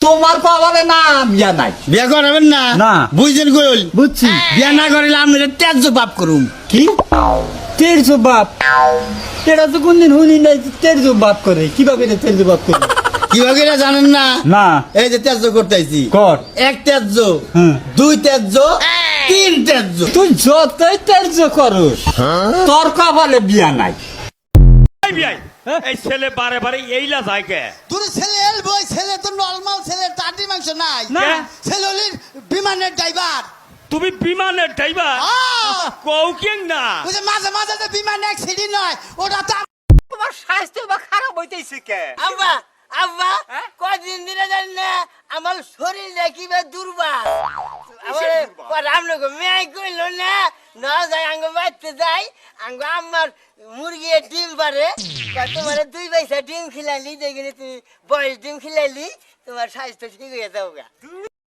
তোমার কপালে না বিয়া নাই। বিয়া করাবেন না? না। বুঝছেন কইল? বুঝছি। বিয়া না করিলে আমি ত্যায্য পাপ করুম। কি তেরজ বাপ? এটা তো কোনদিন শুনি নাই তেরজ বাপ করে। কিভাবে তেরজ বাপ করে? কিভাবে এটা জানেন না? না। এই যে ত্যায্য করতেছি, কর। এক ত্যায্য, হুম। দুই ত্যায্য, তিন ত্যায্য। তুই যতই তেরজ করস তোর কপালে বিয়া নাই। এই বিয়াই, এই ছেলে বারে বারে এইলা যায় কে? তোর ছেলে বই ছেলে তো নরমাল ছেলে টাটি মাংস নাই না। ছেলে হলি বিমানের ড্রাইভার তুমি বিমানের ড্রাইভার? কও কেন না? ওই যে মাঝে মাঝে যে বিমান অ্যাক্সিডেন্ট হয় ওটা তো তোমার স্বাস্থ্য বা খারাপ হইতেছে কে? আব্বা আব্বা কদিন দিনে জানি না আমার শরীরটা কিবা দুর্বল আমার রামনগর মেয়ে কইল না না যাই আঙ্গ বাড়তে যাই আঙ্গ আমার মুরগি ডিম পারে তোমার 2 পয়সা ডিম খিলাইলি দেখি তুমি বয়স ডিম খিলাইলি তোমার স্বাস্থ্য ঠিক হয়ে যাও গা।